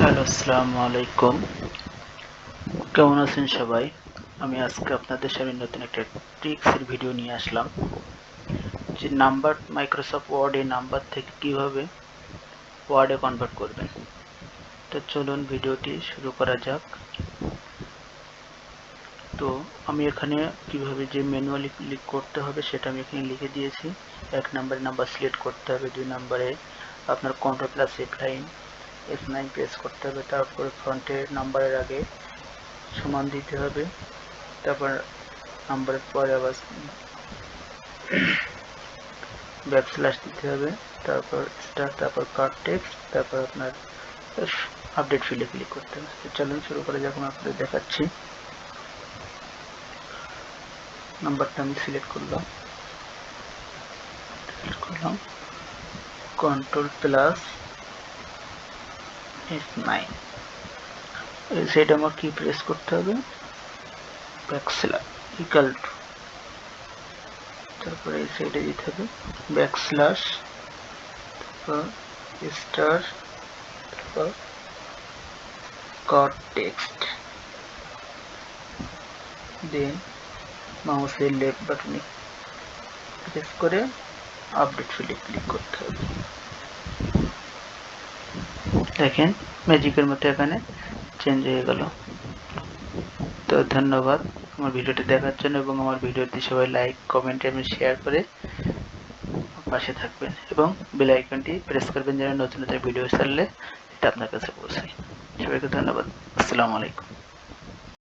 Hello, আসসালামু আলাইকুম। কেমন আছেন সবাই? আমি আজকে আপনাদের সামনে নতুন একটা ট্রিক্সের ভিডিও নিয়ে আসলাম। যে নাম্বার মাইক্রোসফট ওয়ার্ডে নাম্বার থেকে কিভাবে ওয়ার্ডে কনভার্ট করবেন। তো চলুন ভিডিওটি শুরু করা যাক। তো আমি এখানে কিভাবে যে ম্যানুয়ালি ক্লিক করতে হবে সেটা আমি এখানে লিখে দিয়েছি। 1 নম্বরে নাম্বার সিলেক্ট করতে হবে, 2 নম্বরে আপনার control plus F9 F9 press করতে হবে, তারপরে ফ্রন্টের নাম্বারের আগে সমান দিতে হবে, তারপর নাম্বারের পরে আবার ব্যাকস্ল্যাশ দিতে হবে, তারপর স্টার, তারপর কাট টেক্সট, তারপর আপনার আপডেট ফিল্ডে ক্লিক করতে হবে। তো চলুন শুরু করে যখন আপনাদের দেখাচ্ছি। নাম্বারটা আমি সিলেক্ট করলাম, কন্ট্রোল প্লাস F9, এই সাইডে আমার কি প্রেস করতে হবে, ব্যাকস্ল্যাশ ইকুয়াল টু, তারপরে এই সাইডে দিতে হবে ব্যাকস্ল্যাশ, তারপর স্টার, তারপর কাট টেক্সট, দেন মাউসের লেফট বাটনে প্রেস করে আপডেট ফিল্ডে ক্লিক করতে হবে। দেখেন ম্যাজিকের মতো এখানে চেঞ্জ হয়ে গেল। তো ধন্যবাদ আমার ভিডিওটি দেখার জন্য, এবং আমার ভিডিওটি সবাই লাইক, কমেন্ট এবং শেয়ার করে পাশে থাকবেন, এবং বেল আইকনটি প্রেস করবেন যেন নতুন নতুন ভিডিও ছাড়লে এটা আপনার কাছে পৌঁছায়। সবাইকে ধন্যবাদ। আসসালামু আলাইকুম।